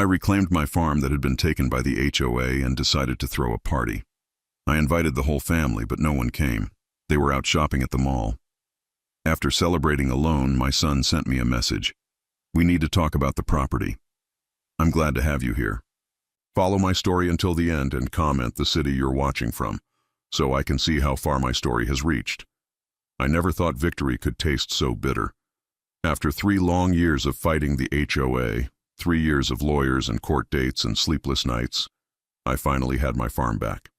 I reclaimed my farm that had been taken by the HOA and decided to throw a party. I invited the whole family, but no one came. They were out shopping at the mall. After celebrating alone, my son sent me a message. "We need to talk about the property. I'm glad to have you here. Follow my story until the end and comment the city you're watching from, so I can see how far my story has reached. I never thought victory could taste so bitter. After 3 long years of fighting the HOA, 3 years of lawyers and court dates and sleepless nights, I finally had my farm back.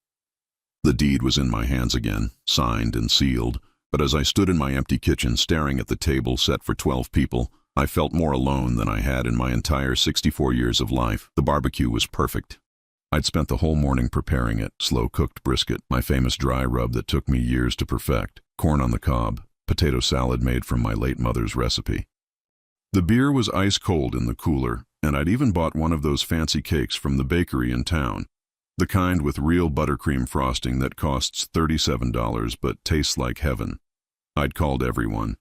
The deed was in my hands again, signed and sealed, but as I stood in my empty kitchen staring at the table set for 12 people, I felt more alone than I had in my entire 64 years of life. The barbecue was perfect. I'd spent the whole morning preparing it: slow-cooked brisket, my famous dry rub that took me years to perfect, corn on the cob, potato salad made from my late mother's recipe. The beer was ice cold in the cooler, and I'd even bought one of those fancy cakes from the bakery in town, the kind with real buttercream frosting that costs $37 but tastes like heaven. I'd called everyone.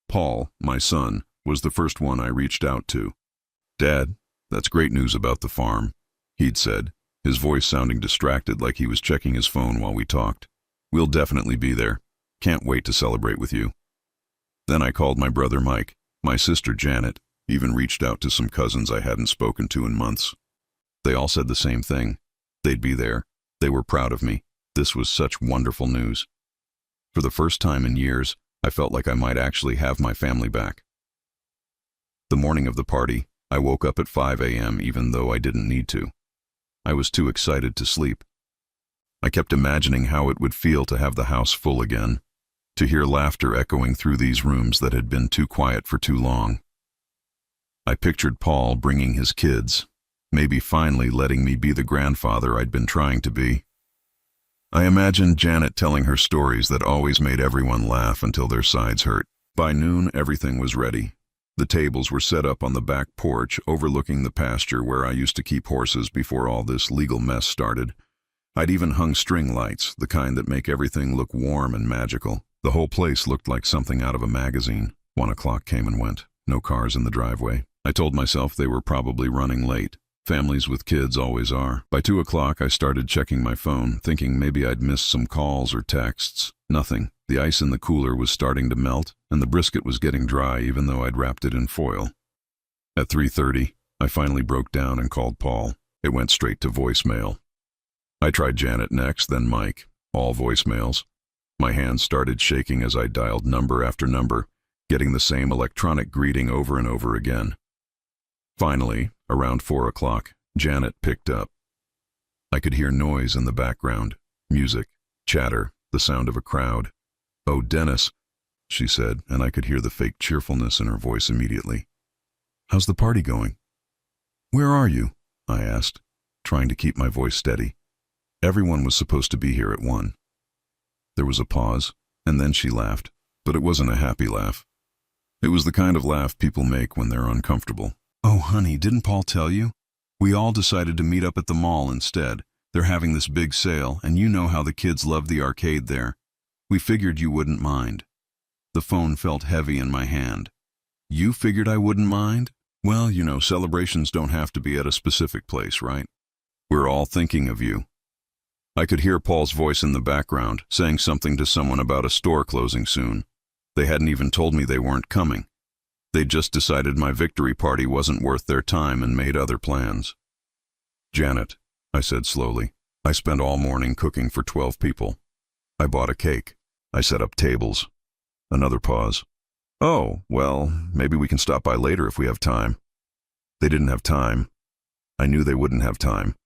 Paul, my son, was the first one I reached out to. "Dad, that's great news about the farm," he'd said, his voice sounding distracted like he was checking his phone while we talked. "We'll definitely be there. Can't wait to celebrate with you." Then I called my brother Mike, my sister Janet, even reached out to some cousins I hadn't spoken to in months. They all said the same thing. They'd be there. They were proud of me. This was such wonderful news. For the first time in years, I felt like I might actually have my family back. The morning of the party, I woke up at 5 a.m. even though I didn't need to. I was too excited to sleep. I kept imagining how it would feel to have the house full again, to hear laughter echoing through these rooms that had been too quiet for too long. I pictured Paul bringing his kids, maybe finally letting me be the grandfather I'd been trying to be. I imagined Janet telling her stories that always made everyone laugh until their sides hurt. By noon, everything was ready. The tables were set up on the back porch overlooking the pasture where I used to keep horses before all this legal mess started. I'd even hung string lights, the kind that make everything look warm and magical. The whole place looked like something out of a magazine. 1 o'clock came and went. No cars in the driveway. I told myself they were probably running late. Families with kids always are. By 2 o'clock, I started checking my phone, thinking maybe I'd missed some calls or texts. Nothing. The ice in the cooler was starting to melt, and the brisket was getting dry even though I'd wrapped it in foil. At 3:30, I finally broke down and called Paul. It went straight to voicemail. I tried Janet next, then Mike. All voicemails. My hands started shaking as I dialed number after number, getting the same electronic greeting over and over again. Finally, around 4 o'clock, Janet picked up. I could hear noise in the background, music, chatter, the sound of a crowd. "Oh, Dennis," she said, and I could hear the fake cheerfulness in her voice immediately. "How's the party going?" "Where are you?" I asked, trying to keep my voice steady. Everyone was supposed to be here at 1. There was a pause, and then she laughed, but it wasn't a happy laugh. It was the kind of laugh people make when they're uncomfortable. "Oh, honey, didn't Paul tell you? We all decided to meet up at the mall instead. They're having this big sale, and you know how the kids love the arcade there. We figured you wouldn't mind." The phone felt heavy in my hand. "You figured I wouldn't mind? Well, you know, celebrations don't have to be at a specific place, right? We're all thinking of you." I could hear Paul's voice in the background, saying something to someone about a store closing soon. They hadn't even told me they weren't coming. They'd just decided my victory party wasn't worth their time and made other plans. "Janet," I said slowly, "I spent all morning cooking for 12 people. I bought a cake. I set up tables." Another pause. "Oh, well, maybe we can stop by later if we have time." They didn't have time. I knew they wouldn't have time.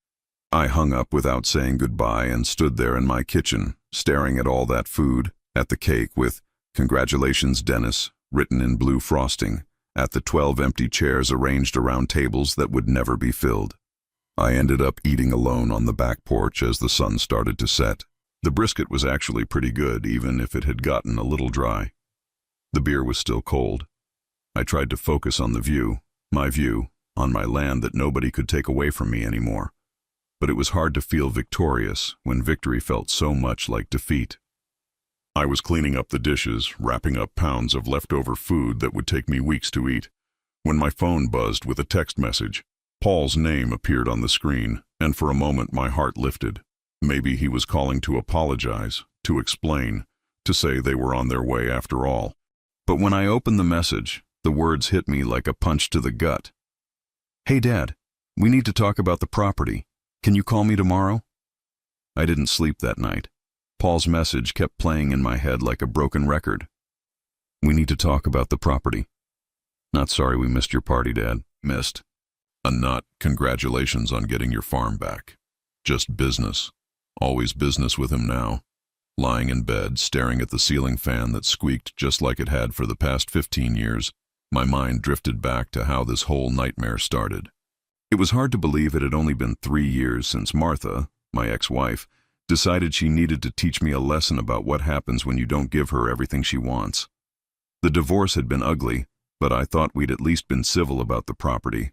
I hung up without saying goodbye and stood there in my kitchen, staring at all that food, at the cake with "Congratulations, Dennis," written in blue frosting, at the 12 empty chairs arranged around tables that would never be filled. I ended up eating alone on the back porch as the sun started to set. The brisket was actually pretty good, even if it had gotten a little dry. The beer was still cold. I tried to focus on the view, on my land that nobody could take away from me anymore. But it was hard to feel victorious when victory felt so much like defeat. I was cleaning up the dishes, wrapping up pounds of leftover food that would take me weeks to eat, when my phone buzzed with a text message. Paul's name appeared on the screen, and for a moment my heart lifted. Maybe he was calling to apologize, to explain, to say they were on their way after all. But when I opened the message, the words hit me like a punch to the gut. "Hey Dad, we need to talk about the property. Can you call me tomorrow?" I didn't sleep that night. Paul's message kept playing in my head like a broken record. "We need to talk about the property. Not sorry we missed your party, Dad. Missed. And not congratulations on getting your farm back. Just business. Always business with him now." Lying in bed, staring at the ceiling fan that squeaked just like it had for the past 15 years, my mind drifted back to how this whole nightmare started. It was hard to believe it had only been 3 years since Martha, my ex-wife, decided she needed to teach me a lesson about what happens when you don't give her everything she wants. The divorce had been ugly, but I thought we'd at least been civil about the property.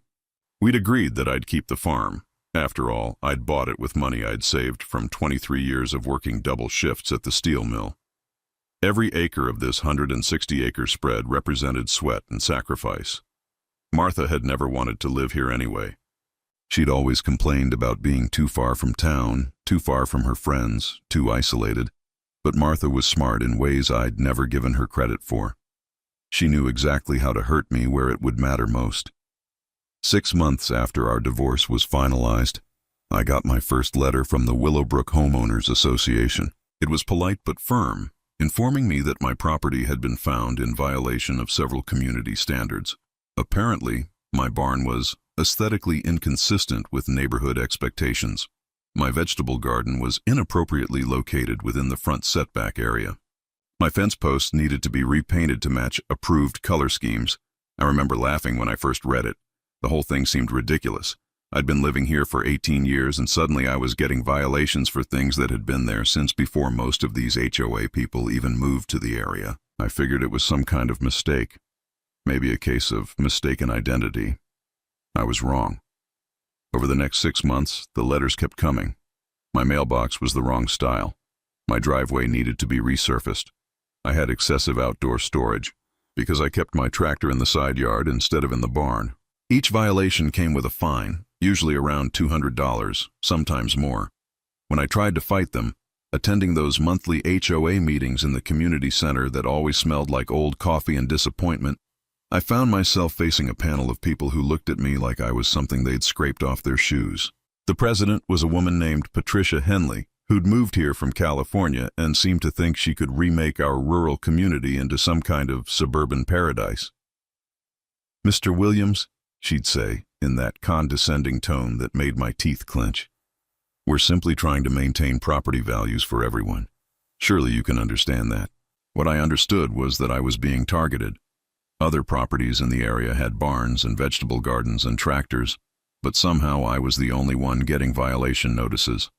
We'd agreed that I'd keep the farm. After all, I'd bought it with money I'd saved from 23 years of working double shifts at the steel mill. Every acre of this 160-acre spread represented sweat and sacrifice. Martha had never wanted to live here anyway. She'd always complained about being too far from town, too far from her friends, too isolated. But Martha was smart in ways I'd never given her credit for. She knew exactly how to hurt me where it would matter most. 6 months after our divorce was finalized, I got my first letter from the Willowbrook Homeowners Association. It was polite but firm, informing me that my property had been found in violation of several community standards. Apparently, my barn was aesthetically inconsistent with neighborhood expectations. My vegetable garden was inappropriately located within the front setback area. My fence posts needed to be repainted to match approved color schemes. I remember laughing when I first read it. The whole thing seemed ridiculous. I'd been living here for 18 years and suddenly I was getting violations for things that had been there since before most of these HOA people even moved to the area. I figured it was some kind of mistake. Maybe a case of mistaken identity. I was wrong. Over the next 6 months, the letters kept coming. My mailbox was the wrong style. My driveway needed to be resurfaced. I had excessive outdoor storage because I kept my tractor in the side yard instead of in the barn. Each violation came with a fine, usually around $200, sometimes more. When I tried to fight them, attending those monthly HOA meetings in the community center that always smelled like old coffee and disappointment, I found myself facing a panel of people who looked at me like I was something they'd scraped off their shoes. The president was a woman named Patricia Henley, who'd moved here from California and seemed to think she could remake our rural community into some kind of suburban paradise. "Mr. Williams," she'd say, in that condescending tone that made my teeth clench, "we're simply trying to maintain property values for everyone. Surely you can understand that." What I understood was that I was being targeted. Other properties in the area had barns and vegetable gardens and tractors, but somehow I was the only one getting violation notices.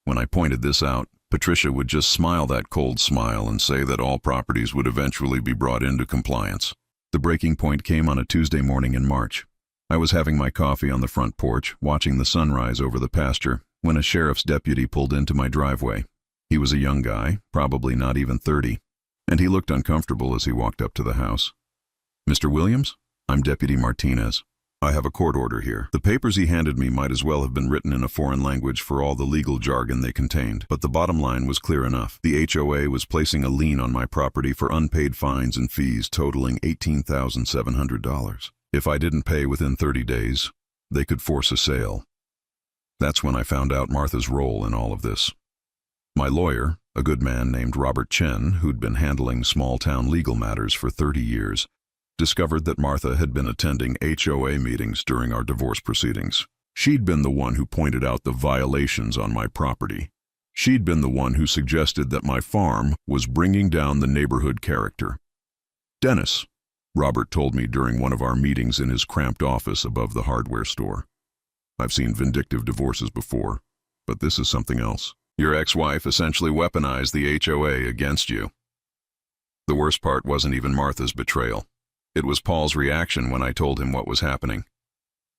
When I pointed this out, Patricia would just smile that cold smile and say that all properties would eventually be brought into compliance. The breaking point came on a Tuesday morning in March. I was having my coffee on the front porch, watching the sunrise over the pasture, when a sheriff's deputy pulled into my driveway. He was a young guy, probably not even 30, and he looked uncomfortable as he walked up to the house. "Mr. Williams, I'm Deputy Martinez. I have a court order here." The papers he handed me might as well have been written in a foreign language for all the legal jargon they contained, but the bottom line was clear enough. The HOA was placing a lien on my property for unpaid fines and fees totaling $18,700. If I didn't pay within 30 days, they could force a sale. That's when I found out Martha's role in all of this. My lawyer, a good man named Robert Chen, who'd been handling small-town legal matters for 30 years, discovered that Martha had been attending HOA meetings during our divorce proceedings. She'd been the one who pointed out the violations on my property. She'd been the one who suggested that my farm was bringing down the neighborhood character. "Dennis," Robert told me during one of our meetings in his cramped office above the hardware store. "I've seen vindictive divorces before, but this is something else. Your ex-wife essentially weaponized the HOA against you." The worst part wasn't even Martha's betrayal. It was Paul's reaction when I told him what was happening.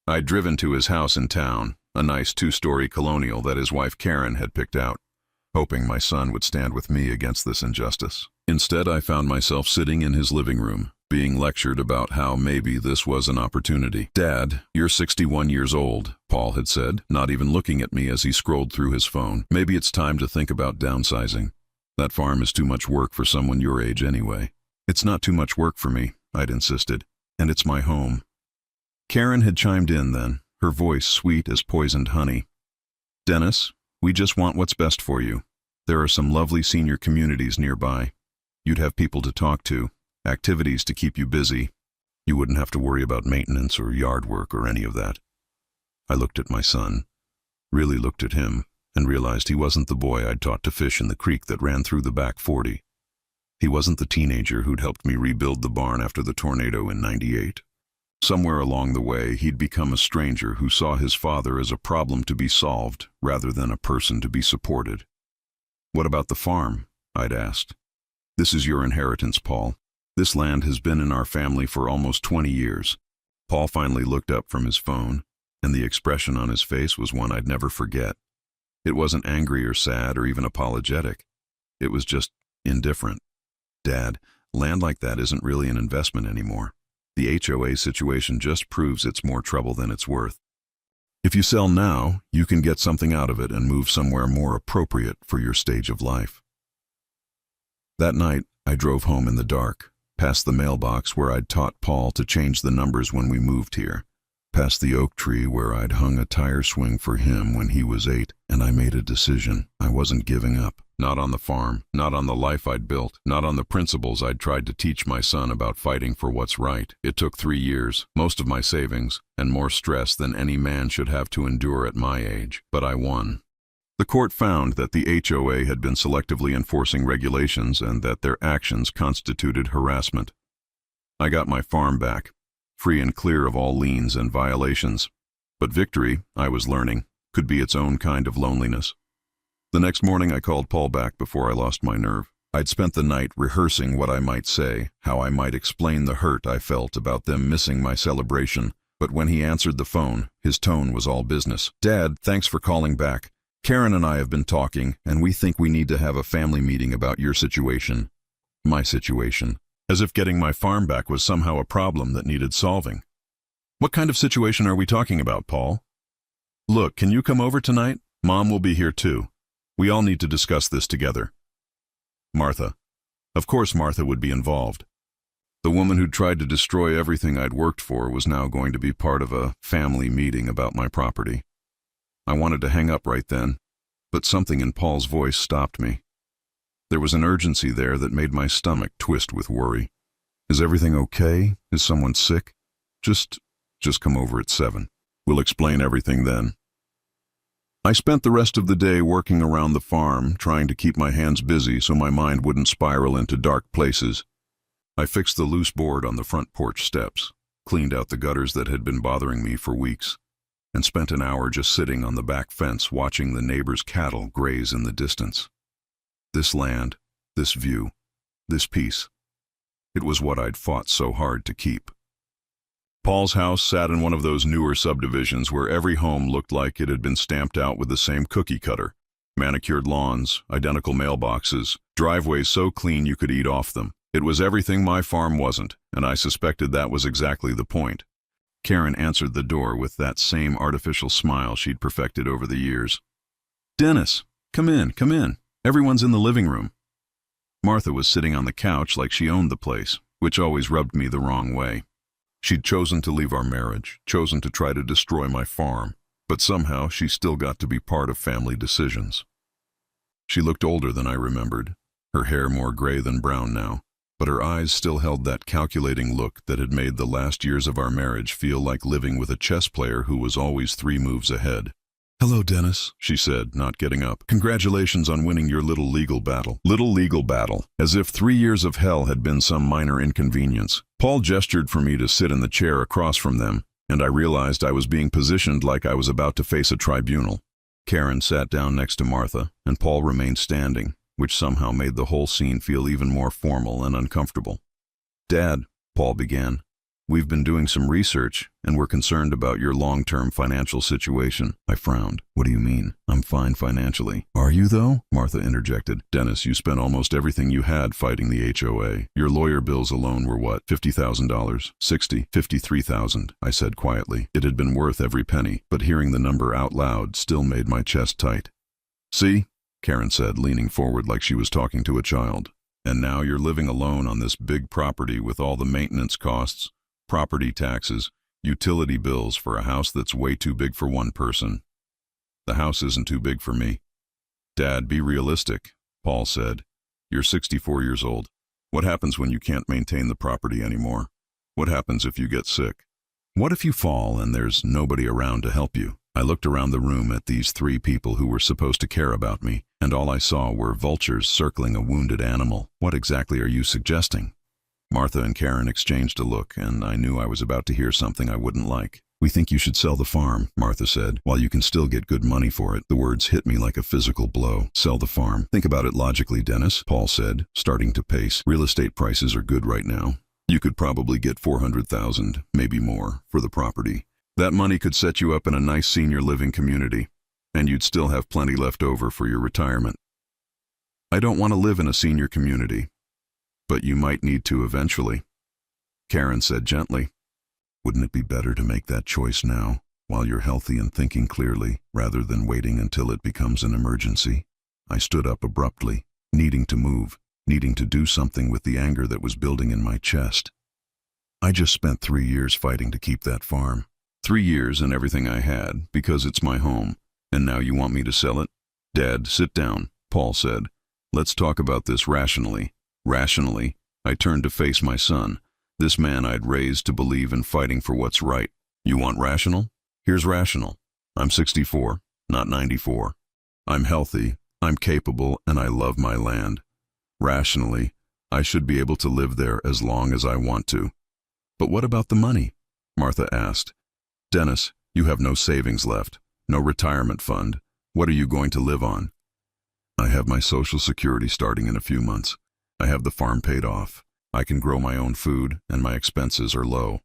I'd driven to his house in town, a nice 2-story colonial that his wife Karen had picked out, hoping my son would stand with me against this injustice. Instead, I found myself sitting in his living room, being lectured about how maybe this was an opportunity. "Dad, you're 61 years old," Paul had said, not even looking at me as he scrolled through his phone. "Maybe it's time to think about downsizing. That farm is too much work for someone your age anyway." "It's not too much work for me," I'd insisted, "and it's my home." Karen had chimed in then, her voice sweet as poisoned honey. "Dennis, we just want what's best for you. There are some lovely senior communities nearby. You'd have people to talk to, activities to keep you busy. You wouldn't have to worry about maintenance or yard work or any of that." I looked at my son, really looked at him, and realized he wasn't the boy I'd taught to fish in the creek that ran through the back 40. He wasn't the teenager who'd helped me rebuild the barn after the tornado in '98. Somewhere along the way, he'd become a stranger who saw his father as a problem to be solved rather than a person to be supported. "What about the farm?" I'd asked. "This is your inheritance, Paul. This land has been in our family for almost 20 years. Paul finally looked up from his phone, and the expression on his face was one I'd never forget. It wasn't angry or sad or even apologetic. It was just indifferent. "Dad, land like that isn't really an investment anymore. The HOA situation just proves it's more trouble than it's worth. If you sell now, you can get something out of it and move somewhere more appropriate for your stage of life." That night, I drove home in the dark, past the mailbox where I'd taught Paul to change the numbers when we moved here, past the oak tree where I'd hung a tire swing for him when he was 8, and I made a decision. I wasn't giving up. Not on the farm, not on the life I'd built, not on the principles I'd tried to teach my son about fighting for what's right. It took 3 years, most of my savings, and more stress than any man should have to endure at my age. But I won. The court found that the HOA had been selectively enforcing regulations and that their actions constituted harassment. I got my farm back, free and clear of all liens and violations. But victory, I was learning, could be its own kind of loneliness. The next morning I called Paul back before I lost my nerve. I'd spent the night rehearsing what I might say, how I might explain the hurt I felt about them missing my celebration, but when he answered the phone, his tone was all business. "Dad, thanks for calling back. Karen and I have been talking, and we think we need to have a family meeting about your situation." My situation. As if getting my farm back was somehow a problem that needed solving. "What kind of situation are we talking about, Paul?" "Look, can you come over tonight? Mom will be here too. We all need to discuss this together." Martha. Of course Martha would be involved. The woman who'd tried to destroy everything I'd worked for was now going to be part of a family meeting about my property. I wanted to hang up right then, but something in Paul's voice stopped me. There was an urgency there that made my stomach twist with worry. "Is everything okay? Is someone sick? Just come over at 7. We'll explain everything then." I spent the rest of the day working around the farm, trying to keep my hands busy so my mind wouldn't spiral into dark places. I fixed the loose board on the front porch steps, cleaned out the gutters that had been bothering me for weeks, and spent an hour just sitting on the back fence watching the neighbors' cattle graze in the distance. This land, this view, this peace. It was what I'd fought so hard to keep. Paul's house sat in one of those newer subdivisions where every home looked like it had been stamped out with the same cookie cutter. Manicured lawns, identical mailboxes, driveways so clean you could eat off them. It was everything my farm wasn't, and I suspected that was exactly the point. Karen answered the door with that same artificial smile she'd perfected over the years. "Dennis, come in, come in. Everyone's in the living room." Martha was sitting on the couch like she owned the place, which always rubbed me the wrong way. She'd chosen to leave our marriage, chosen to try to destroy my farm, but somehow she still got to be part of family decisions. She looked older than I remembered, her hair more gray than brown now, but her eyes still held that calculating look that had made the last years of our marriage feel like living with a chess player who was always 3 moves ahead. "Hello, Dennis," she said, not getting up. "Congratulations on winning your little legal battle." Little legal battle, as if 3 years of hell had been some minor inconvenience. Paul gestured for me to sit in the chair across from them, and I realized I was being positioned like I was about to face a tribunal. Karen sat down next to Martha, and Paul remained standing, which somehow made the whole scene feel even more formal and uncomfortable. "Dad," Paul began, We've been doing some research, and we're concerned about your long-term financial situation. I frowned. What do you mean? I'm fine financially. Are you, though? Martha interjected. Dennis, you spent almost everything you had fighting the HOA. Your lawyer bills alone were what, $50,000? $60,000, $53,000, I said quietly. It had been worth every penny, but hearing the number out loud still made my chest tight. See? Karen said, leaning forward like she was talking to a child. And now you're living alone on this big property with all the maintenance costs, property taxes, utility bills for a house that's way too big for one person. The house isn't too big for me. Dad, be realistic, Paul said. You're 64 years old. What happens when you can't maintain the property anymore? What happens if you get sick? What if you fall and there's nobody around to help you? I looked around the room at these three people who were supposed to care about me, and all I saw were vultures circling a wounded animal. What exactly are you suggesting? Martha and Karen exchanged a look, and I knew I was about to hear something I wouldn't like. We think you should sell the farm, Martha said, while you can still get good money for it. The words hit me like a physical blow. Sell the farm. Think about it logically, Dennis, Paul said, starting to pace. Real estate prices are good right now. You could probably get $400,000, maybe more, for the property. That money could set you up in a nice senior living community, and you'd still have plenty left over for your retirement. I don't want to live in a senior community, but you might need to eventually, Karen said gently. Wouldn't it be better to make that choice now, while you're healthy and thinking clearly, rather than waiting until it becomes an emergency? I stood up abruptly, needing to move, needing to do something with the anger that was building in my chest. I just spent 3 years fighting to keep that farm. 3 years and everything I had, because it's my home, and now you want me to sell it? Dad, sit down, Paul said. Let's talk about this rationally. Rationally, I turned to face my son, this man I'd raised to believe in fighting for what's right. You want rational? Here's rational. I'm 64, not 94. I'm healthy, I'm capable, and I love my land. Rationally, I should be able to live there as long as I want to. But what about the money? Martha asked. Dennis, you have no savings left, no retirement fund. What are you going to live on? I have my Social Security starting in a few months. I have the farm paid off. I can grow my own food, and my expenses are low.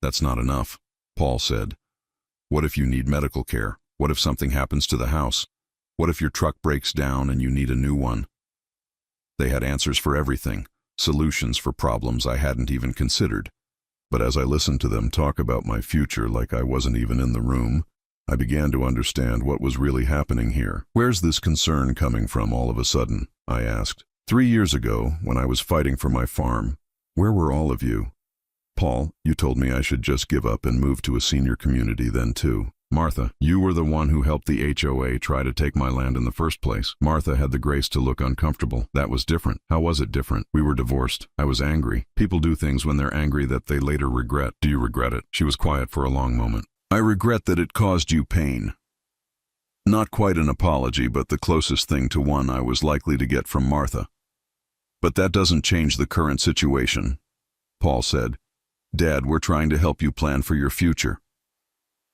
That's not enough, Paul said. What if you need medical care? What if something happens to the house? What if your truck breaks down and you need a new one? They had answers for everything, solutions for problems I hadn't even considered. But as I listened to them talk about my future like I wasn't even in the room, I began to understand what was really happening here. Where's this concern coming from all of a sudden? I asked. 3 years ago, when I was fighting for my farm, where were all of you? Paul, you told me I should just give up and move to a senior community then too. Martha, you were the one who helped the HOA try to take my land in the first place. Martha had the grace to look uncomfortable. That was different. How was it different? We were divorced. I was angry. People do things when they're angry that they later regret. Do you regret it? She was quiet for a long moment. I regret that it caused you pain. Not quite an apology, but the closest thing to one I was likely to get from Martha. But that doesn't change the current situation, Paul said. Dad, we're trying to help you plan for your future.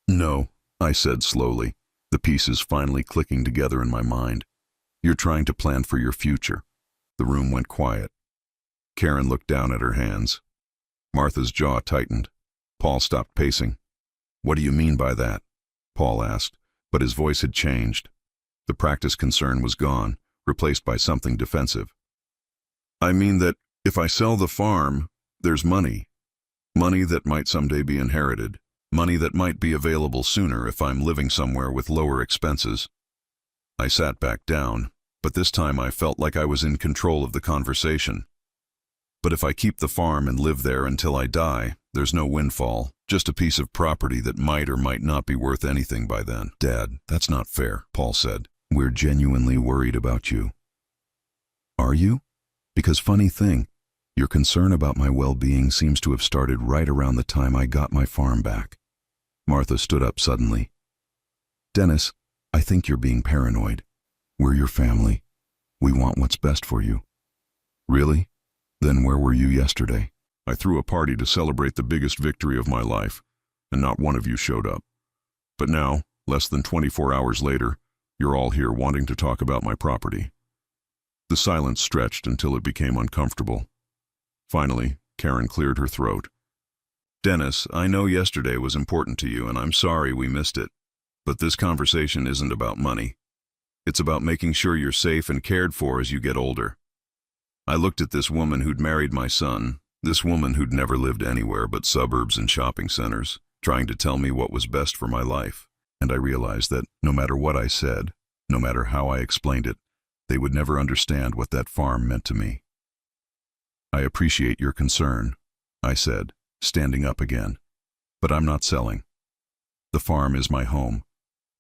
No, I said slowly, the pieces finally clicking together in my mind. You're trying to plan for your future. The room went quiet. Karen looked down at her hands. Martha's jaw tightened. Paul stopped pacing. What do you mean by that? Paul asked, but his voice had changed. The practiced concern was gone, replaced by something defensive. I mean that if I sell the farm, there's money. Money that might someday be inherited. Money that might be available sooner if I'm living somewhere with lower expenses. I sat back down, but this time I felt like I was in control of the conversation. But if I keep the farm and live there until I die, there's no windfall, just a piece of property that might or might not be worth anything by then. Dad, that's not fair, Paul said. We're genuinely worried about you. Are you? Because funny thing, your concern about my well-being seems to have started right around the time I got my farm back. Martha stood up suddenly. Dennis, I think you're being paranoid. We're your family. We want what's best for you. Really? Then where were you yesterday? I threw a party to celebrate the biggest victory of my life, and not one of you showed up. But now, less than 24 hours later, you're all here wanting to talk about my property. The silence stretched until it became uncomfortable. Finally, Karen cleared her throat. Dennis, I know yesterday was important to you and I'm sorry we missed it. But this conversation isn't about money. It's about making sure you're safe and cared for as you get older. I looked at this woman who'd married my son, this woman who'd never lived anywhere but suburbs and shopping centers, trying to tell me what was best for my life. And I realized that no matter what I said, no matter how I explained it, they would never understand what that farm meant to me. I appreciate your concern, I said, standing up again. But I'm not selling. The farm is my home,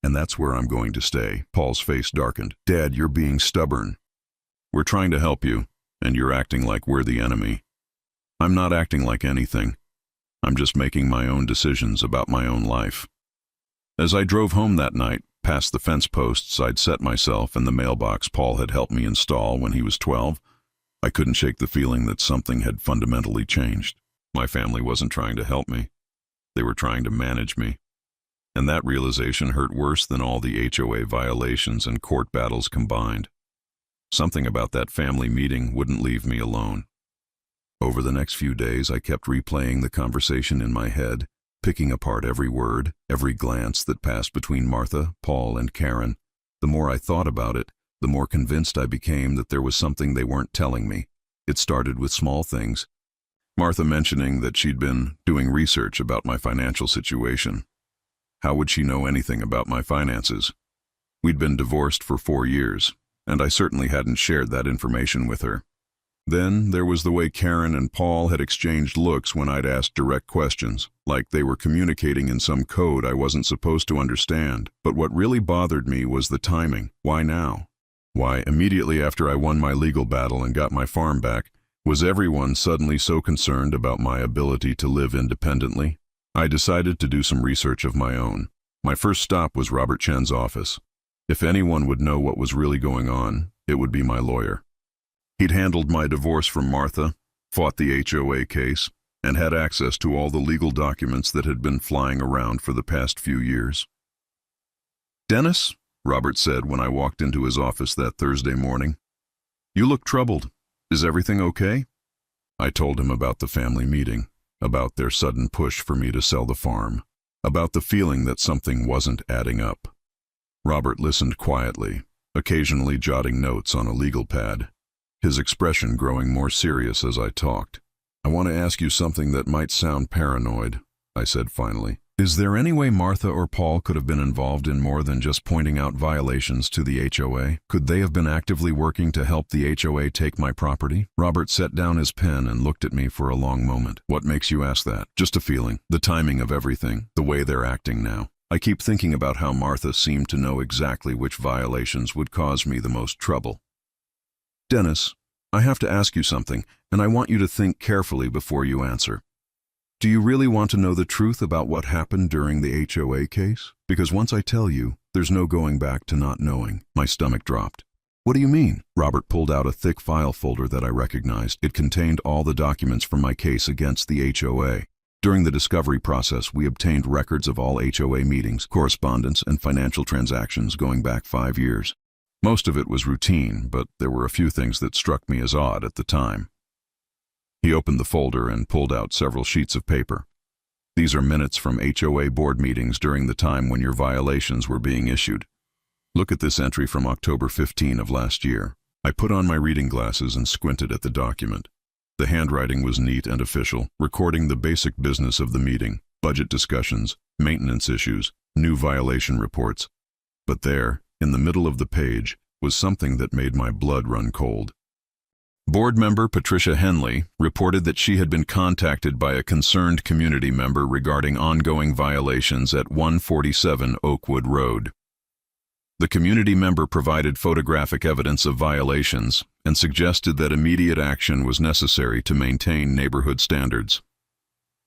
and that's where I'm going to stay. Paul's face darkened. Dad, you're being stubborn. We're trying to help you, and you're acting like we're the enemy. I'm not acting like anything. I'm just making my own decisions about my own life. As I drove home that night, past the fence posts I'd set myself and the mailbox Paul had helped me install when he was 12, I couldn't shake the feeling that something had fundamentally changed. My family wasn't trying to help me. They were trying to manage me. And that realization hurt worse than all the HOA violations and court battles combined. Something about that family meeting wouldn't leave me alone. Over the next few days, I kept replaying the conversation in my head, picking apart every word, every glance that passed between Martha, Paul, and Karen. The more I thought about it, the more convinced I became that there was something they weren't telling me. It started with small things. Martha mentioning that she'd been doing research about my financial situation. How would she know anything about my finances? We'd been divorced for 4 years, and I certainly hadn't shared that information with her. Then there was the way Karen and Paul had exchanged looks when I'd asked direct questions, like they were communicating in some code I wasn't supposed to understand. But what really bothered me was the timing. Why now? Why, immediately after I won my legal battle and got my farm back, was everyone suddenly so concerned about my ability to live independently? I decided to do some research of my own. My first stop was Robert Chen's office. If anyone would know what was really going on, it would be my lawyer. He'd handled my divorce from Martha, fought the HOA case, and had access to all the legal documents that had been flying around for the past few years. "Dennis," Robert said when I walked into his office that Thursday morning, "you look troubled. Is everything okay?" I told him about the family meeting, about their sudden push for me to sell the farm, about the feeling that something wasn't adding up. Robert listened quietly, occasionally jotting notes on a legal pad, his expression growing more serious as I talked. "I want to ask you something that might sound paranoid," I said finally. "Is there any way Martha or Paul could have been involved in more than just pointing out violations to the HOA? Could they have been actively working to help the HOA take my property?" Robert set down his pen and looked at me for a long moment. "What makes you ask that?" "Just a feeling. The timing of everything. The way they're acting now. I keep thinking about how Martha seemed to know exactly which violations would cause me the most trouble." "Dennis, I have to ask you something, and I want you to think carefully before you answer. Do you really want to know the truth about what happened during the HOA case? Because once I tell you, there's no going back to not knowing." My stomach dropped. "What do you mean?" Robert pulled out a thick file folder that I recognized. It contained all the documents from my case against the HOA. During the discovery process, we obtained records of all HOA meetings, correspondence, and financial transactions going back 5 years. Most of it was routine, but there were a few things that struck me as odd at the time. He opened the folder and pulled out several sheets of paper. "These are minutes from HOA board meetings during the time when your violations were being issued. Look at this entry from October 15 of last year." I put on my reading glasses and squinted at the document. The handwriting was neat and official, recording the basic business of the meeting, budget discussions, maintenance issues, new violation reports. But there, in the middle of the page, was something that made my blood run cold. Board member Patricia Henley reported that she had been contacted by a concerned community member regarding ongoing violations at 147 Oakwood Road. The community member provided photographic evidence of violations and suggested that immediate action was necessary to maintain neighborhood standards.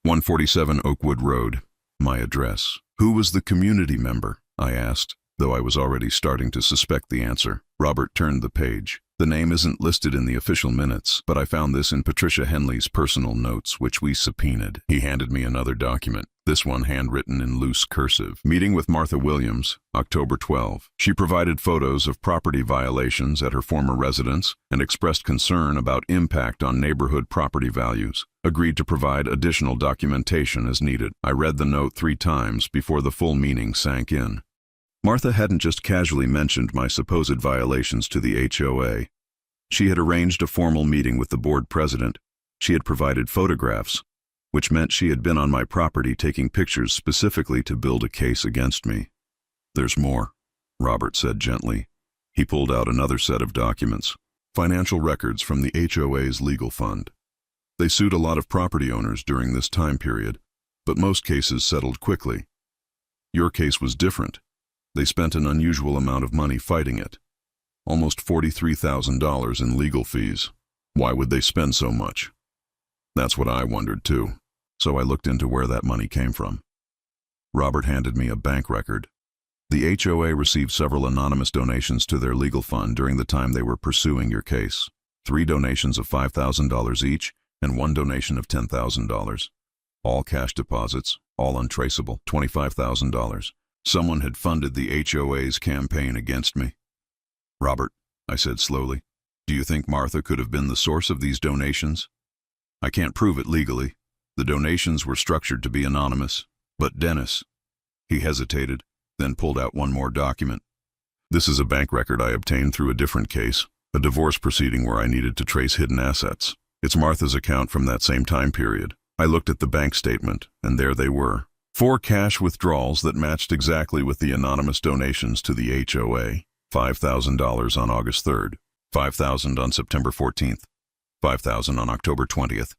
147 Oakwood Road, my address. "Who was the community member?" I asked, though I was already starting to suspect the answer. Robert turned the page. The name isn't listed in the official minutes, but I found this in Patricia Henley's personal notes, which we subpoenaed. He handed me another document, this one handwritten in loose cursive. Meeting with Martha Williams, October 12. She provided photos of property violations at her former residence and expressed concern about impact on neighborhood property values. Agreed to provide additional documentation as needed. I read the note 3 times before the full meaning sank in. Martha hadn't just casually mentioned my supposed violations to the HOA. She had arranged a formal meeting with the board president. She had provided photographs, which meant she had been on my property taking pictures specifically to build a case against me. There's more, Robert said gently. He pulled out another set of documents, financial records from the HOA's legal fund. They sued a lot of property owners during this time period, but most cases settled quickly. Your case was different. They spent an unusual amount of money fighting it. Almost $43,000 in legal fees. Why would they spend so much? That's what I wondered too, so I looked into where that money came from. Robert handed me a bank record. The HOA received several anonymous donations to their legal fund during the time they were pursuing your case. 3 donations of $5,000 each and 1 donation of $10,000. All cash deposits, all untraceable, $25,000. Someone had funded the HOA's campaign against me. Robert, I said slowly, do you think Martha could have been the source of these donations? I can't prove it legally. The donations were structured to be anonymous. But Dennis, he hesitated, then pulled out one more document. This is a bank record I obtained through a different case, a divorce proceeding where I needed to trace hidden assets. It's Martha's account from that same time period. I looked at the bank statement, and there they were. 4 cash withdrawals that matched exactly with the anonymous donations to the HOA. $5,000 on August 3rd, $5,000 on September 14th, $5,000 on October 20th,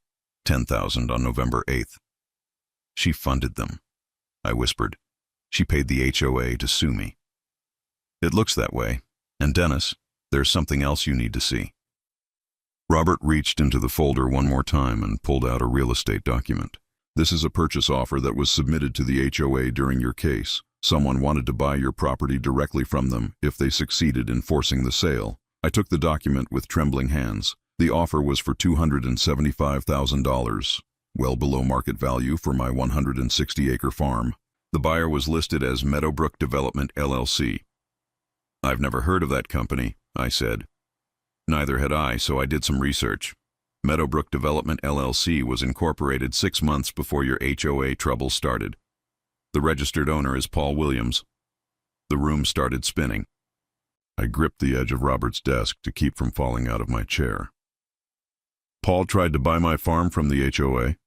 $10,000 on November 8th. She funded them, I whispered. She paid the HOA to sue me. It looks that way. And Dennis, there's something else you need to see. Robert reached into the folder one more time and pulled out a real estate document. This is a purchase offer that was submitted to the HOA during your case. Someone wanted to buy your property directly from them if they succeeded in forcing the sale. I took the document with trembling hands. The offer was for $275,000, well below market value for my 160-acre farm. The buyer was listed as Meadowbrook Development, LLC. I've never heard of that company, I said. Neither had I, so I did some research. Meadowbrook Development, LLC was incorporated 6 months before your HOA trouble started. The registered owner is Paul Williams. The room started spinning. I gripped the edge of Robert's desk to keep from falling out of my chair. Paul tried to buy my farm from the HOA?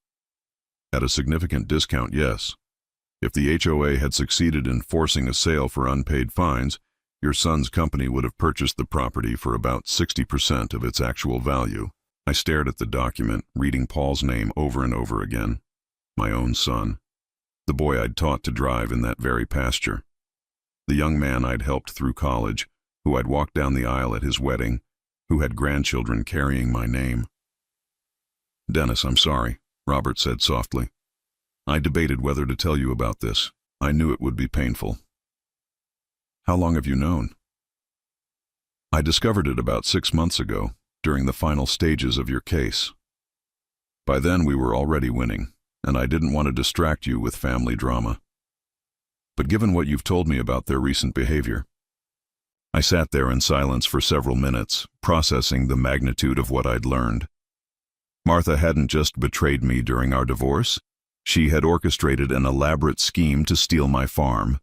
At a significant discount, yes. If the HOA had succeeded in forcing a sale for unpaid fines, your son's company would have purchased the property for about 60% of its actual value. I stared at the document, reading Paul's name over and over again. My own son. The boy I'd taught to drive in that very pasture. The young man I'd helped through college, who I'd walked down the aisle at his wedding, who had grandchildren carrying my name. Dennis, I'm sorry, Robert said softly. I debated whether to tell you about this. I knew it would be painful. How long have you known? I discovered it about 6 months ago, during the final stages of your case. By then we were already winning, and I didn't want to distract you with family drama. But given what you've told me about their recent behavior, I sat there in silence for several minutes, processing the magnitude of what I'd learned. Martha hadn't just betrayed me during our divorce. She had orchestrated an elaborate scheme to steal my farm.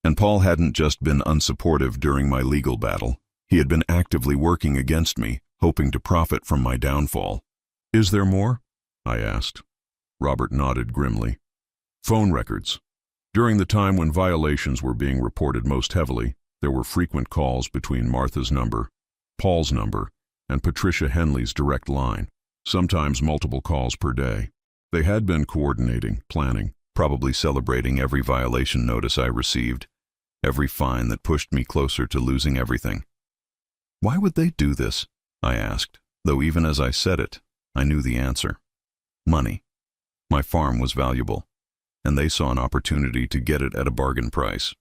And Paul hadn't just been unsupportive during my legal battle. He had been actively working against me, hoping to profit from my downfall. Is there more? I asked. Robert nodded grimly. Phone records. During the time when violations were being reported most heavily, there were frequent calls between Martha's number, Paul's number, and Patricia Henley's direct line, sometimes multiple calls per day. They had been coordinating, planning, probably celebrating every violation notice I received, every fine that pushed me closer to losing everything. Why would they do this? I asked, though even as I said it, I knew the answer. Money. My farm was valuable, and they saw an opportunity to get it at a bargain price.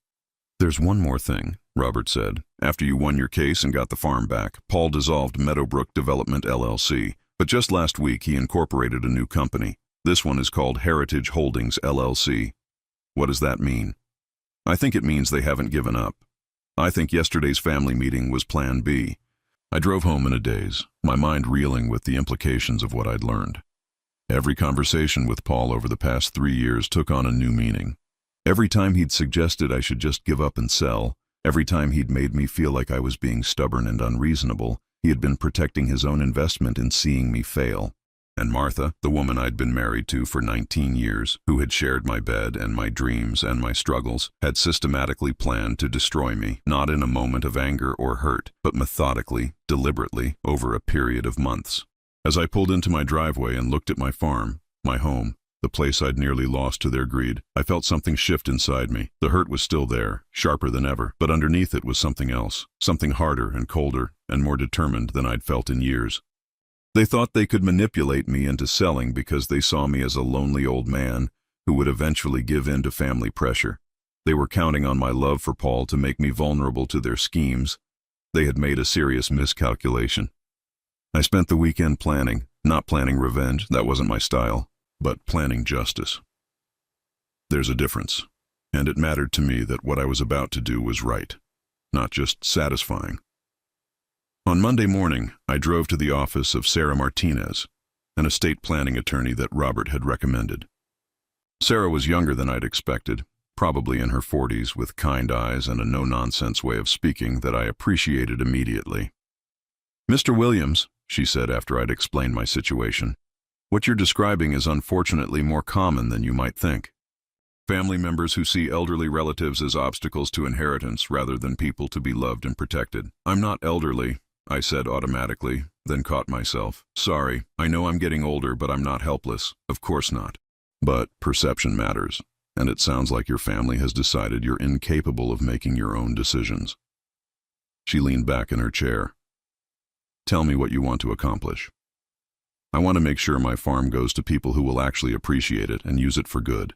There's one more thing, Robert said. After you won your case and got the farm back, Paul dissolved Meadowbrook Development LLC. But just last week he incorporated a new company. This one is called Heritage Holdings LLC. What does that mean? I think it means they haven't given up. I think yesterday's family meeting was Plan B. I drove home in a daze, my mind reeling with the implications of what I'd learned. Every conversation with Paul over the past 3 years took on a new meaning. Every time he'd suggested I should just give up and sell, every time he'd made me feel like I was being stubborn and unreasonable, he had been protecting his own investment in seeing me fail. And Martha, the woman I'd been married to for 19 years, who had shared my bed and my dreams and my struggles, had systematically planned to destroy me, not in a moment of anger or hurt, but methodically, deliberately, over a period of months. As I pulled into my driveway and looked at my farm, my home, the place I'd nearly lost to their greed, I felt something shift inside me. The hurt was still there, sharper than ever, but underneath it was something else, something harder and colder and more determined than I'd felt in years. They thought they could manipulate me into selling because they saw me as a lonely old man who would eventually give in to family pressure. They were counting on my love for Paul to make me vulnerable to their schemes. They had made a serious miscalculation. I spent the weekend planning, not planning revenge, that wasn't my style, but planning justice. There's a difference, and it mattered to me that what I was about to do was right, not just satisfying. On Monday morning, I drove to the office of Sarah Martinez, an estate planning attorney that Robert had recommended. Sarah was younger than I'd expected, probably in her 40s, with kind eyes and a no-nonsense way of speaking that I appreciated immediately. "Mr. Williams," she said after I'd explained my situation, "what you're describing is unfortunately more common than you might think. Family members who see elderly relatives as obstacles to inheritance rather than people to be loved and protected. I'm not elderly," I said automatically, then caught myself. "Sorry, I know I'm getting older, but I'm not helpless. Of course not. But perception matters, and it sounds like your family has decided you're incapable of making your own decisions." She leaned back in her chair. "Tell me what you want to accomplish." "I want to make sure my farm goes to people who will actually appreciate it and use it for good.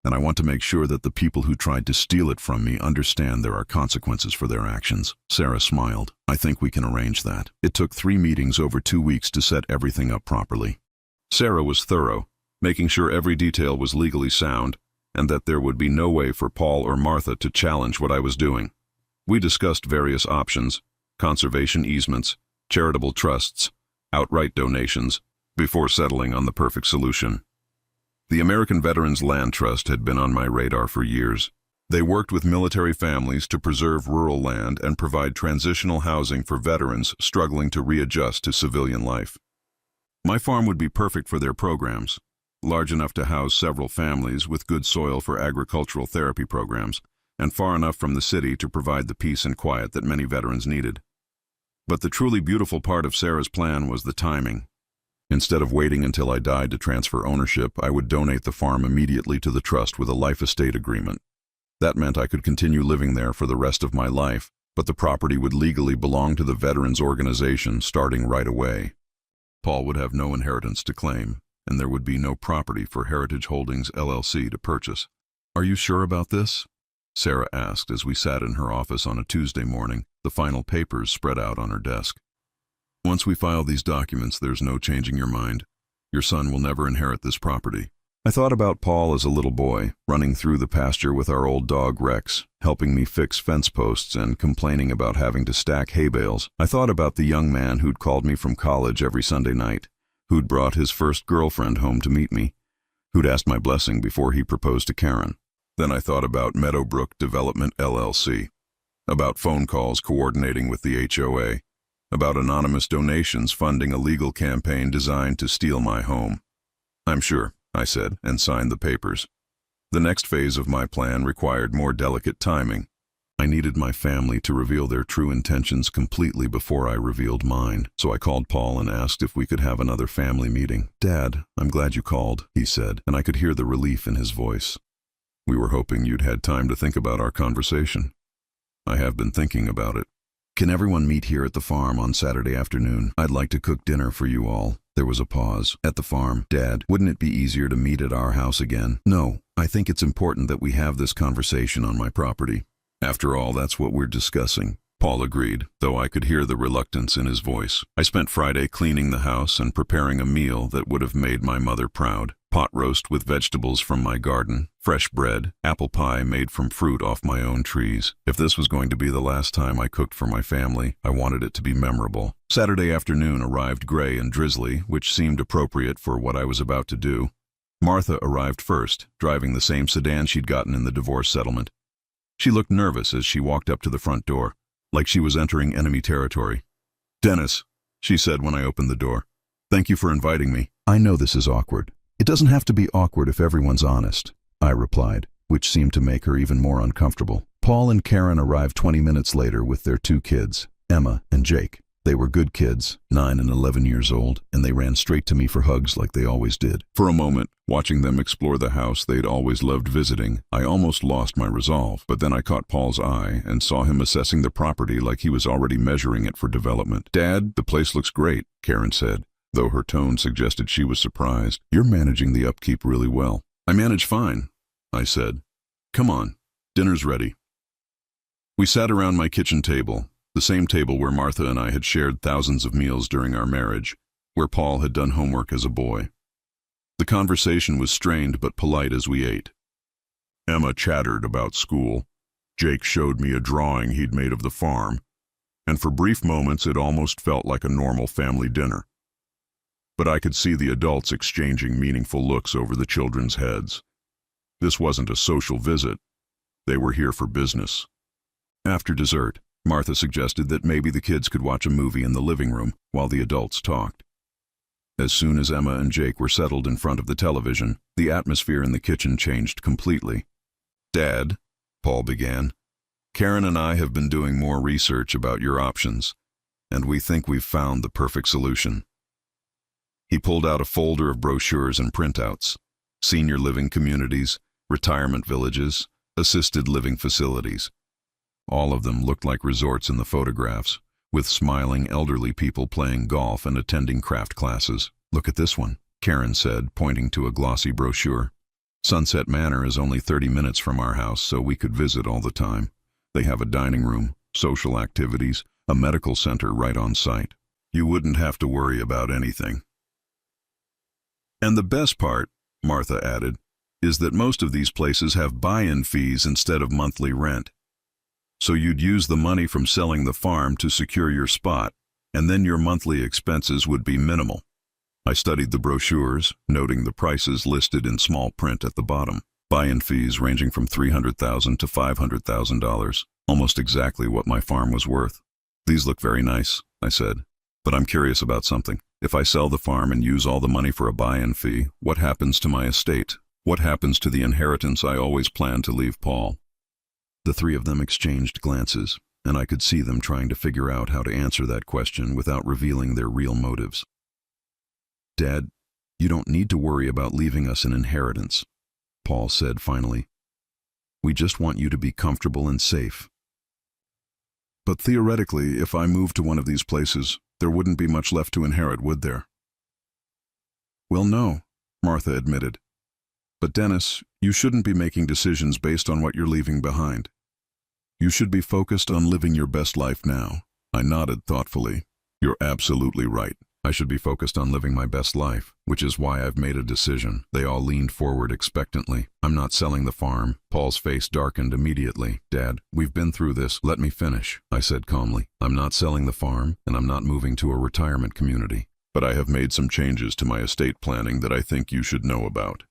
And I want to make sure that the people who tried to steal it from me understand there are consequences for their actions." Sarah smiled. "I think we can arrange that." It took 3 meetings over 2 weeks to set everything up properly. Sarah was thorough, making sure every detail was legally sound, and that there would be no way for Paul or Martha to challenge what I was doing. We discussed various options, conservation easements, charitable trusts, outright donations, before settling on the perfect solution. The American Veterans Land Trust had been on my radar for years. They worked with military families to preserve rural land and provide transitional housing for veterans struggling to readjust to civilian life. My farm would be perfect for their programs, large enough to house several families with good soil for agricultural therapy programs, and far enough from the city to provide the peace and quiet that many veterans needed. But the truly beautiful part of Sarah's plan was the timing. Instead of waiting until I died to transfer ownership, I would donate the farm immediately to the trust with a life estate agreement. That meant I could continue living there for the rest of my life, but the property would legally belong to the Veterans Organization starting right away. Paul would have no inheritance to claim, and there would be no property for Heritage Holdings LLC to purchase. "Are you sure about this?" Sarah asked as we sat in her office on a Tuesday morning, the final papers spread out on her desk. "Once we file these documents, there's no changing your mind. Your son will never inherit this property." I thought about Paul as a little boy, running through the pasture with our old dog Rex, helping me fix fence posts and complaining about having to stack hay bales. I thought about the young man who'd called me from college every Sunday night, who'd brought his first girlfriend home to meet me, who'd asked my blessing before he proposed to Karen. Then I thought about Meadowbrook Development LLC, about phone calls coordinating with the HOA, about anonymous donations funding a legal campaign designed to steal my home. "I'm sure," I said, and signed the papers. The next phase of my plan required more delicate timing. I needed my family to reveal their true intentions completely before I revealed mine, so I called Paul and asked if we could have another family meeting. "Dad, I'm glad you called," he said, and I could hear the relief in his voice. "We were hoping you'd had time to think about our conversation." "I have been thinking about it. Can everyone meet here at the farm on Saturday afternoon? I'd like to cook dinner for you all." There was a pause. "At the farm, Dad, wouldn't it be easier to meet at our house again?" "No, I think it's important that we have this conversation on my property. After all, that's what we're discussing. Paul agreed, though I could hear the reluctance in his voice. I spent Friday cleaning the house and preparing a meal that would have made my mother proud. Pot roast with vegetables from my garden, fresh bread, apple pie made from fruit off my own trees. If this was going to be the last time I cooked for my family, I wanted it to be memorable. Saturday afternoon arrived gray and drizzly, which seemed appropriate for what I was about to do. Martha arrived first, driving the same sedan she'd gotten in the divorce settlement. She looked nervous as she walked up to the front door, like she was entering enemy territory. "Dennis," she said when I opened the door. "Thank you for inviting me." "I know this is awkward. It doesn't have to be awkward if everyone's honest," I replied, which seemed to make her even more uncomfortable. Paul and Karen arrived 20 minutes later with their 2 kids, Emma and Jake. They were good kids, 9 and 11 years old, and they ran straight to me for hugs like they always did. For a moment, watching them explore the house they'd always loved visiting, I almost lost my resolve. But then I caught Paul's eye and saw him assessing the property like he was already measuring it for development. "Dad, the place looks great," Karen said, though her tone suggested she was surprised. "You're managing the upkeep really well." "I manage fine," I said. "Come on, dinner's ready." We sat around my kitchen table, the same table where Martha and I had shared thousands of meals during our marriage, where Paul had done homework as a boy. The conversation was strained but polite as we ate. Emma chattered about school. Jake showed me a drawing he'd made of the farm, and for brief moments it almost felt like a normal family dinner. But I could see the adults exchanging meaningful looks over the children's heads. This wasn't a social visit. They were here for business. After dessert, Martha suggested that maybe the kids could watch a movie in the living room while the adults talked. As soon as Emma and Jake were settled in front of the television, the atmosphere in the kitchen changed completely. "Dad," Paul began, "Karen and I have been doing more research about your options, and we think we've found the perfect solution." He pulled out a folder of brochures and printouts: senior living communities, retirement villages, assisted living facilities. All of them looked like resorts in the photographs, with smiling elderly people playing golf and attending craft classes. "Look at this one," Karen said, pointing to a glossy brochure. "Sunset Manor is only 30 minutes from our house, so we could visit all the time. They have a dining room, social activities, a medical center right on site. You wouldn't have to worry about anything." "And the best part," Martha added, "is that most of these places have buy-in fees instead of monthly rent. So you'd use the money from selling the farm to secure your spot, and then your monthly expenses would be minimal." I studied the brochures, noting the prices listed in small print at the bottom. Buy-in fees ranging from $300,000 to $500,000, almost exactly what my farm was worth. "These look very nice," I said, "but I'm curious about something. If I sell the farm and use all the money for a buy-in fee, what happens to my estate? What happens to the inheritance I always planned to leave Paul?" The 3 of them exchanged glances, and I could see them trying to figure out how to answer that question without revealing their real motives. "Dad, you don't need to worry about leaving us an inheritance," Paul said finally. "We just want you to be comfortable and safe." "But theoretically, if I moved to one of these places, there wouldn't be much left to inherit, would there?" "Well, no," Martha admitted. "But Dennis, you shouldn't be making decisions based on what you're leaving behind. You should be focused on living your best life now." I nodded thoughtfully. "You're absolutely right. I should be focused on living my best life, which is why I've made a decision." They all leaned forward expectantly. "I'm not selling the farm." Paul's face darkened immediately. "Dad, we've been through this. Let me finish," I said calmly. "I'm not selling the farm, and I'm not moving to a retirement community. But I have made some changes to my estate planning that I think you should know about."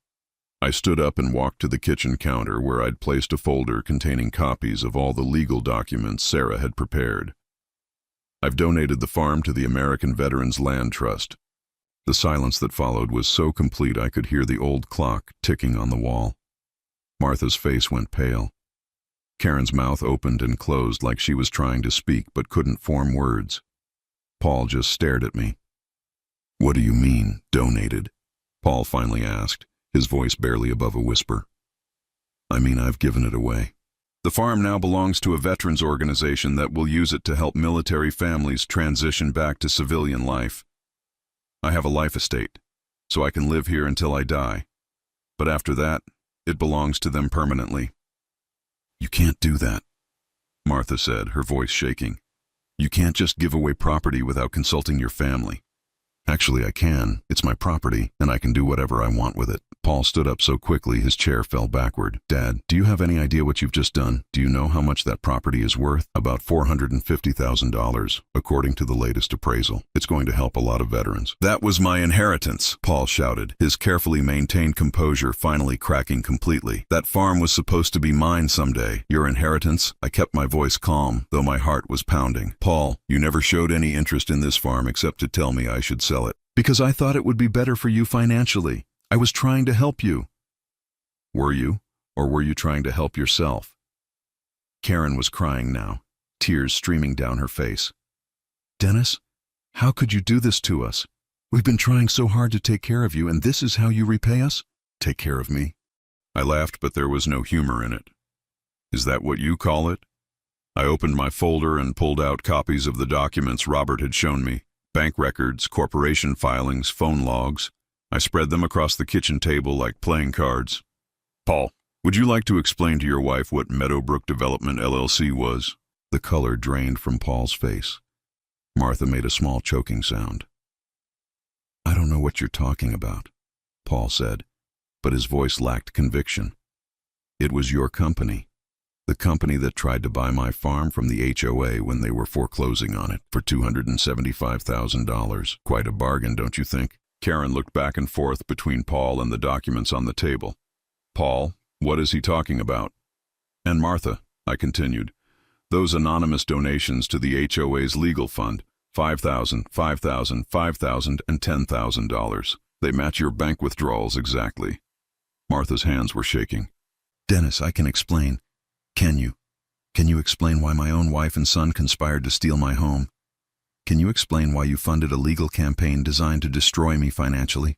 I stood up and walked to the kitchen counter where I'd placed a folder containing copies of all the legal documents Sarah had prepared. "I've donated the farm to the American Veterans Land Trust." The silence that followed was so complete I could hear the old clock ticking on the wall. Martha's face went pale. Karen's mouth opened and closed like she was trying to speak but couldn't form words. Paul just stared at me. "What do you mean, donated?" Paul finally asked, his voice barely above a whisper. "I mean, I've given it away. The farm now belongs to a veterans organization that will use it to help military families transition back to civilian life. I have a life estate, so I can live here until I die. But after that, it belongs to them permanently." "You can't do that," Martha said, her voice shaking. "You can't just give away property without consulting your family." "Actually, I can. It's my property, and I can do whatever I want with it." Paul stood up so quickly his chair fell backward. "Dad, do you have any idea what you've just done? Do you know how much that property is worth?" "About $450,000, according to the latest appraisal. It's going to help a lot of veterans." "That was my inheritance," Paul shouted, his carefully maintained composure finally cracking completely. "That farm was supposed to be mine someday." "Your inheritance?" I kept my voice calm, though my heart was pounding. "Paul, you never showed any interest in this farm except to tell me I should sell it." "Because I thought it would be better for you financially. I was trying to help you." "Were you? Or were you trying to help yourself?" Karen was crying now, tears streaming down her face. "Dennis, how could you do this to us? We've been trying so hard to take care of you, and this is how you repay us?" "Take care of me?" I laughed, but there was no humor in it. "Is that what you call it?" I opened my folder and pulled out copies of the documents Robert had shown me. Bank records, corporation filings, phone logs. I spread them across the kitchen table like playing cards. "Paul, would you like to explain to your wife what Meadowbrook Development LLC was?" The color drained from Paul's face. Martha made a small choking sound. "I don't know what you're talking about," Paul said, but his voice lacked conviction. "It was your company. The company that tried to buy my farm from the HOA when they were foreclosing on it for $275,000. Quite a bargain, don't you think?" Karen looked back and forth between Paul and the documents on the table. "Paul, what is he talking about?" "And Martha," I continued, "those anonymous donations to the HOA's legal fund, $5,000, $5,000, $5,000, and $10,000. They match your bank withdrawals exactly." Martha's hands were shaking. "Dennis, I can explain. Can you? Can you explain why my own wife and son conspired to steal my home? Can you explain why you funded a legal campaign designed to destroy me financially?"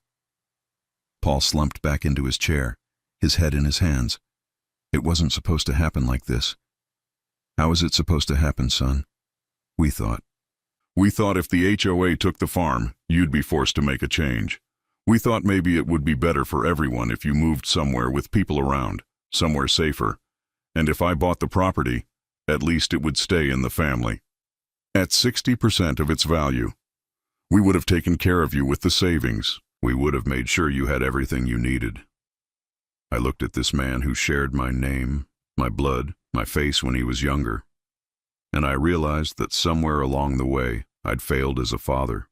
Paul slumped back into his chair, his head in his hands. "It wasn't supposed to happen like this." "How is it supposed to happen, son?" We thought if the HOA took the farm, you'd be forced to make a change. We thought maybe it would be better for everyone if you moved somewhere with people around, somewhere safer. And if I bought the property, at least it would stay in the family. At 60% of its value. We would have taken care of you with the savings. We would have made sure you had everything you needed." I looked at this man who shared my name, my blood, my face when he was younger, and I realized that somewhere along the way, I'd failed as a father.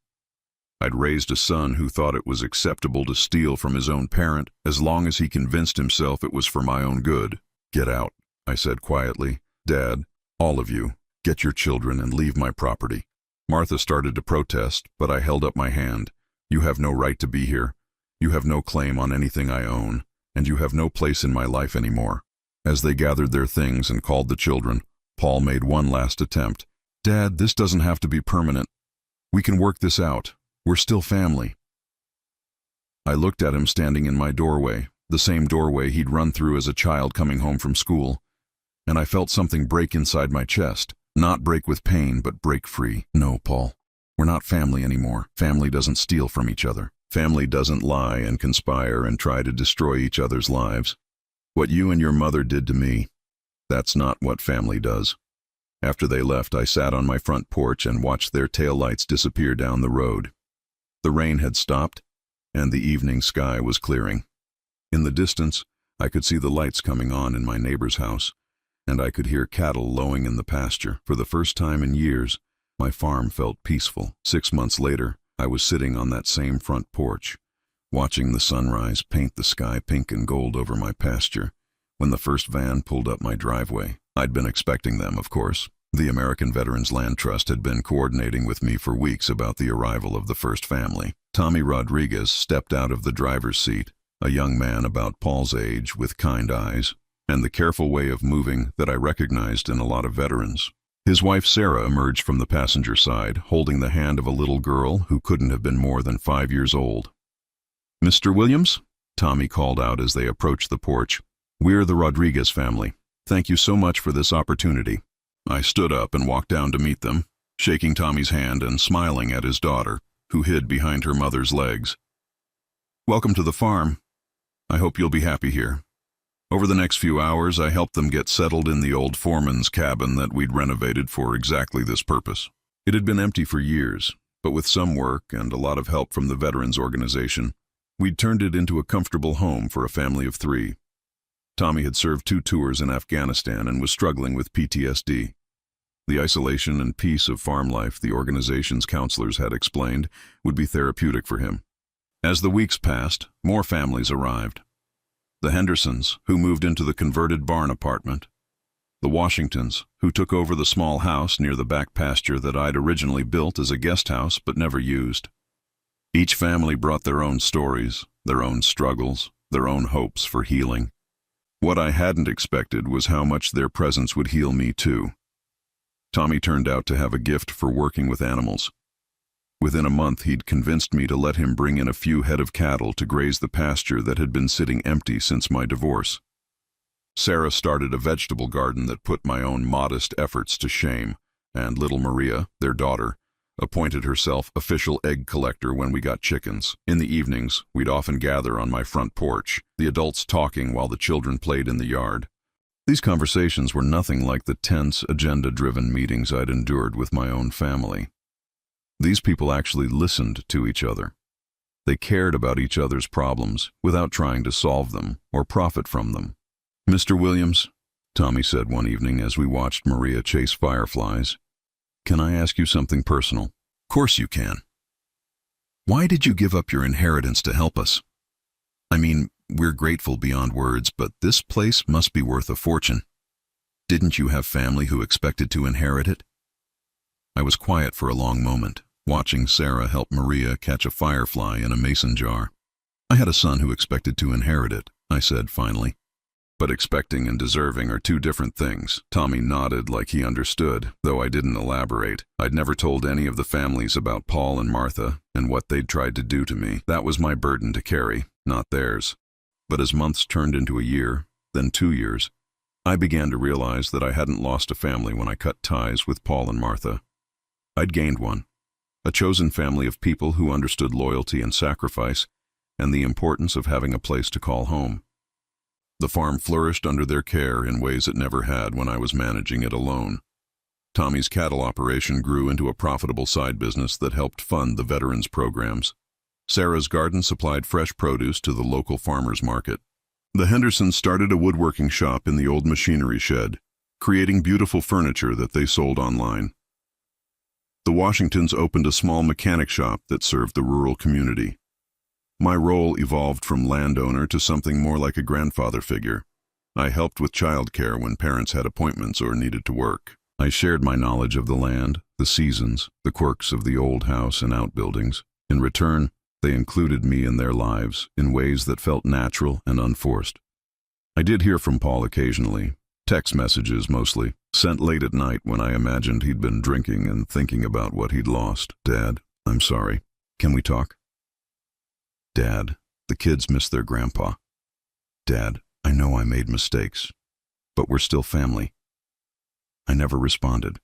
I'd raised a son who thought it was acceptable to steal from his own parent as long as he convinced himself it was for my own good. "Get out," I said quietly. "Dad, all of you, get your children and leave my property." Martha started to protest, but I held up my hand. "You have no right to be here. You have no claim on anything I own, and you have no place in my life anymore." As they gathered their things and called the children, Paul made one last attempt. "Dad, this doesn't have to be permanent. We can work this out. We're still family." I looked at him standing in my doorway, the same doorway he'd run through as a child coming home from school, and I felt something break inside my chest. Not break with pain, but break free. "No, Paul, we're not family anymore. Family doesn't steal from each other. Family doesn't lie and conspire and try to destroy each other's lives. What you and your mother did to me, that's not what family does." After they left, I sat on my front porch and watched their taillights disappear down the road. The rain had stopped, and the evening sky was clearing. In the distance, I could see the lights coming on in my neighbor's house, and I could hear cattle lowing in the pasture. For the first time in years, my farm felt peaceful. 6 months later, I was sitting on that same front porch, watching the sunrise paint the sky pink and gold over my pasture, when the first van pulled up my driveway. I'd been expecting them, of course. The American Veterans Land Trust had been coordinating with me for weeks about the arrival of the first family. Tommy Rodriguez stepped out of the driver's seat, a young man about Paul's age with kind eyes, and the careful way of moving that I recognized in a lot of veterans. His wife Sarah emerged from the passenger side, holding the hand of a little girl who couldn't have been more than 5 years old. "Mr. Williams?" Tommy called out as they approached the porch. "We're the Rodriguez family. Thank you so much for this opportunity." I stood up and walked down to meet them, shaking Tommy's hand and smiling at his daughter, who hid behind her mother's legs. "Welcome to the farm. I hope you'll be happy here." Over the next few hours, I helped them get settled in the old foreman's cabin that we'd renovated for exactly this purpose. It had been empty for years, but with some work and a lot of help from the Veterans Organization, we'd turned it into a comfortable home for a family of 3. Tommy had served 2 tours in Afghanistan and was struggling with PTSD. The isolation and peace of farm life, the organization's counselors had explained, would be therapeutic for him. As the weeks passed, more families arrived. The Hendersons, who moved into the converted barn apartment. The Washingtons, who took over the small house near the back pasture that I'd originally built as a guest house but never used. Each family brought their own stories, their own struggles, their own hopes for healing. What I hadn't expected was how much their presence would heal me too. Tommy turned out to have a gift for working with animals. Within a month, he'd convinced me to let him bring in a few head of cattle to graze the pasture that had been sitting empty since my divorce. Sarah started a vegetable garden that put my own modest efforts to shame, and little Maria, their daughter, appointed herself official egg collector when we got chickens. In the evenings, we'd often gather on my front porch, the adults talking while the children played in the yard. These conversations were nothing like the tense, agenda-driven meetings I'd endured with my own family. These people actually listened to each other. They cared about each other's problems without trying to solve them or profit from them. "Mr. Williams," Tommy said one evening as we watched Maria chase fireflies, "can I ask you something personal?" "Course you can." "Why did you give up your inheritance to help us? I mean, we're grateful beyond words, but this place must be worth a fortune. Didn't you have family who expected to inherit it?" I was quiet for a long moment, watching Sarah help Maria catch a firefly in a mason jar. "I had a son who expected to inherit it," I said finally. "But expecting and deserving are 2 different things." Tommy nodded like he understood, though I didn't elaborate. I'd never told any of the families about Paul and Martha and what they'd tried to do to me. That was my burden to carry, not theirs. But as months turned into a year, then 2 years, I began to realize that I hadn't lost a family when I cut ties with Paul and Martha. I'd gained one. A chosen family of people who understood loyalty and sacrifice and the importance of having a place to call home. The farm flourished under their care in ways it never had when I was managing it alone. Tommy's cattle operation grew into a profitable side business that helped fund the veterans programs. Sarah's garden supplied fresh produce to the local farmers market. The Hendersons started a woodworking shop in the old machinery shed, creating beautiful furniture that they sold online. The Washingtons opened a small mechanic shop that served the rural community. My role evolved from landowner to something more like a grandfather figure. I helped with childcare when parents had appointments or needed to work. I shared my knowledge of the land, the seasons, the quirks of the old house and outbuildings. In return, they included me in their lives in ways that felt natural and unforced. I did hear from Paul occasionally, text messages mostly, sent late at night when I imagined he'd been drinking and thinking about what he'd lost. "Dad, I'm sorry. Can we talk?" "Dad, the kids miss their grandpa." "Dad, I know I made mistakes, but we're still family." I never responded.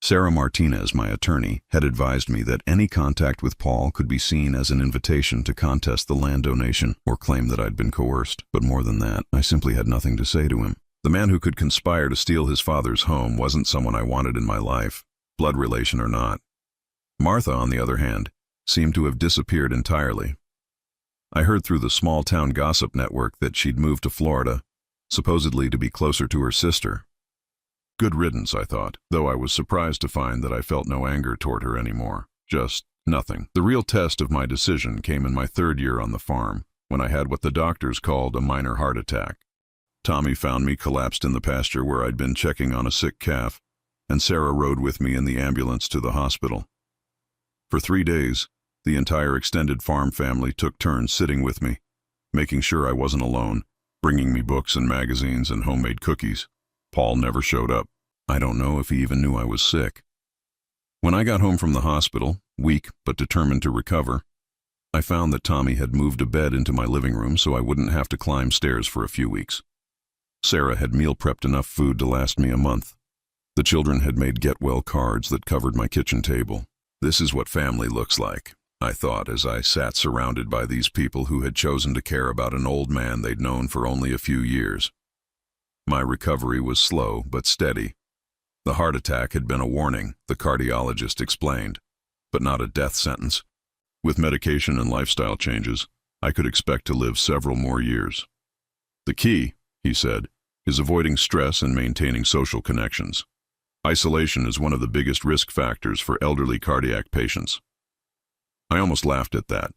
Sarah Martinez, my attorney, had advised me that any contact with Paul could be seen as an invitation to contest the land donation or claim that I'd been coerced. But more than that, I simply had nothing to say to him. The man who could conspire to steal his father's home wasn't someone I wanted in my life, blood relation or not. Martha, on the other hand, seemed to have disappeared entirely. I heard through the small-town gossip network that she'd moved to Florida, supposedly to be closer to her sister. Good riddance, I thought, though I was surprised to find that I felt no anger toward her anymore. Just nothing. The real test of my decision came in my 3rd year on the farm, when I had what the doctors called a minor heart attack. Tommy found me collapsed in the pasture where I'd been checking on a sick calf, and Sarah rode with me in the ambulance to the hospital. For 3 days, the entire extended farm family took turns sitting with me, making sure I wasn't alone, bringing me books and magazines and homemade cookies. Paul never showed up. I don't know if he even knew I was sick. When I got home from the hospital, weak but determined to recover, I found that Tommy had moved a bed into my living room so I wouldn't have to climb stairs for a few weeks. Sarah had meal prepped enough food to last me a month. The children had made get-well cards that covered my kitchen table. "This is what family looks like," I thought as I sat surrounded by these people who had chosen to care about an old man they'd known for only a few years. My recovery was slow but steady. The heart attack had been a warning, the cardiologist explained, but not a death sentence. With medication and lifestyle changes, I could expect to live several more years. The key, he said, is avoiding stress and maintaining social connections. Isolation is one of the biggest risk factors for elderly cardiac patients. I almost laughed at that.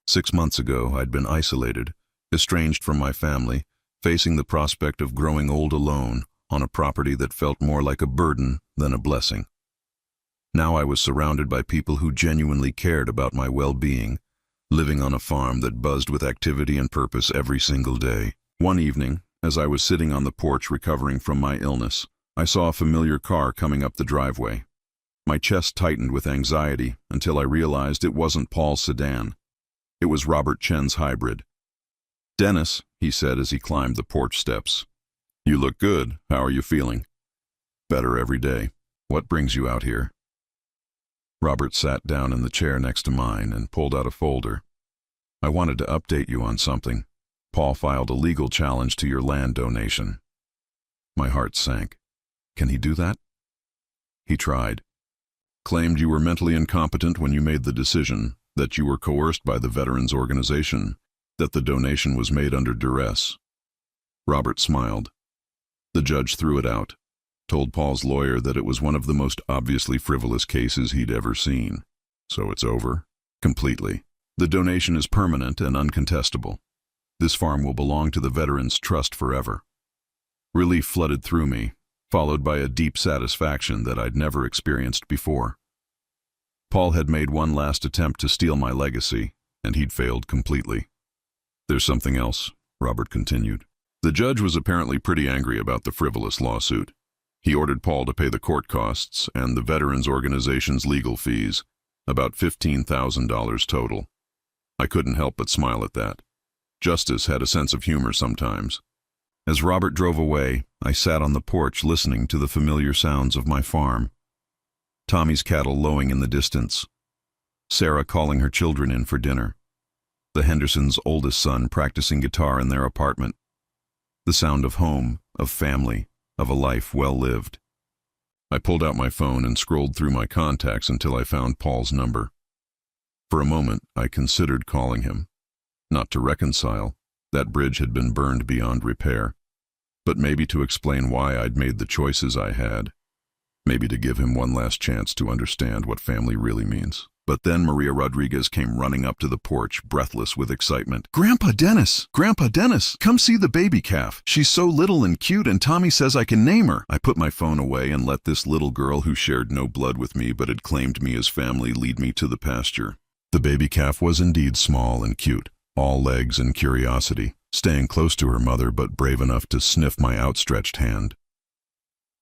6 months ago, I'd been isolated, estranged from my family, facing the prospect of growing old alone on a property that felt more like a burden than a blessing. Now I was surrounded by people who genuinely cared about my well-being, living on a farm that buzzed with activity and purpose every single day. One evening, as I was sitting on the porch recovering from my illness, I saw a familiar car coming up the driveway. My chest tightened with anxiety until I realized it wasn't Paul's sedan. It was Robert Chen's hybrid. "Dennis," he said as he climbed the porch steps. "You look good. How are you feeling?" "Better every day. What brings you out here?" Robert sat down in the chair next to mine and pulled out a folder. "I wanted to update you on something. Paul filed a legal challenge to your land donation." My heart sank. Can he do that? He tried. "Claimed you were mentally incompetent when you made the decision, that you were coerced by the veterans organization, that the donation was made under duress." Robert smiled. The judge threw it out, told Paul's lawyer that it was one of the most obviously frivolous cases he'd ever seen. "So it's over? Completely. The donation is permanent and uncontestable. This farm will belong to the Veterans Trust forever." Relief flooded through me, followed by a deep satisfaction that I'd never experienced before. Paul had made one last attempt to steal my legacy, and he'd failed completely. "There's something else," Robert continued. The judge was apparently pretty angry about the frivolous lawsuit. He ordered Paul to pay the court costs and the veterans organization's legal fees, about $15,000 total. I couldn't help but smile at that. Justice had a sense of humor sometimes. As Robert drove away, I sat on the porch listening to the familiar sounds of my farm. Tommy's cattle lowing in the distance. Sarah calling her children in for dinner. The Hendersons' oldest son practicing guitar in their apartment. The sound of home, of family, of a life well lived. I pulled out my phone and scrolled through my contacts until I found Paul's number. For a moment, I considered calling him. Not to reconcile, that bridge had been burned beyond repair, but maybe to explain why I'd made the choices I had. Maybe to give him one last chance to understand what family really means. But then Maria Rodriguez came running up to the porch, breathless with excitement. "Grandpa Dennis! Grandpa Dennis! Come see the baby calf. She's so little and cute, and Tommy says I can name her." I put my phone away and let this little girl who shared no blood with me but had claimed me as family lead me to the pasture. The baby calf was indeed small and cute, all legs and curiosity, staying close to her mother but brave enough to sniff my outstretched hand.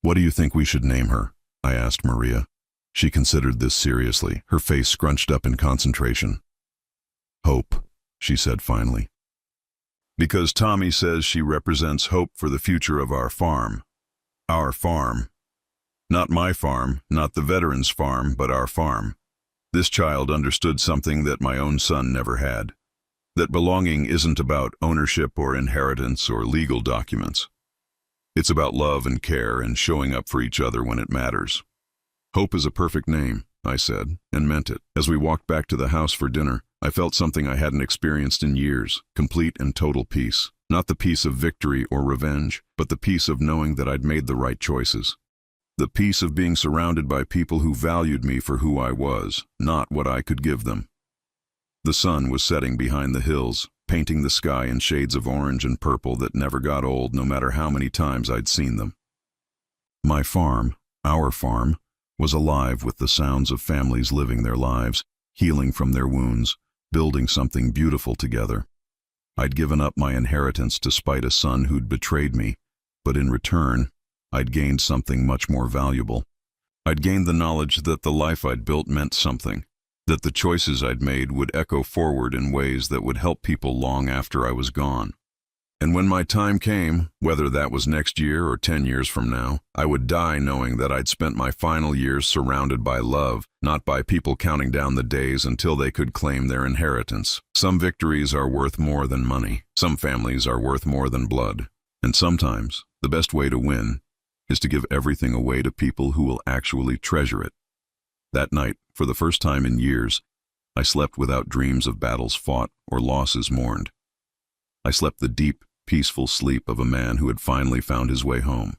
"What do you think we should name her?" I asked Maria. She considered this seriously, her face scrunched up in concentration. "Hope," she said finally. "Because Tommy says she represents hope for the future of our farm. Our farm. Not my farm, not the veterans' farm, but our farm. This child understood something that my own son never had. That belonging isn't about ownership or inheritance or legal documents. It's about love and care and showing up for each other when it matters." "Hope is a perfect name," I said, and meant it. As we walked back to the house for dinner, I felt something I hadn't experienced in years, complete and total peace. Not the peace of victory or revenge, but the peace of knowing that I'd made the right choices. The peace of being surrounded by people who valued me for who I was, not what I could give them. The sun was setting behind the hills, painting the sky in shades of orange and purple that never got old no matter how many times I'd seen them. My farm, our farm, was alive with the sounds of families living their lives, healing from their wounds, building something beautiful together. I'd given up my inheritance to spite a son who'd betrayed me, but in return, I'd gained something much more valuable. I'd gained the knowledge that the life I'd built meant something, that the choices I'd made would echo forward in ways that would help people long after I was gone. And when my time came, whether that was next year or 10 years from now, I would die knowing that I'd spent my final years surrounded by love, not by people counting down the days until they could claim their inheritance. Some victories are worth more than money. Some families are worth more than blood. And sometimes, the best way to win is to give everything away to people who will actually treasure it. That night, for the first time in years, I slept without dreams of battles fought or losses mourned. I slept the deep, peaceful sleep of a man who had finally found his way home.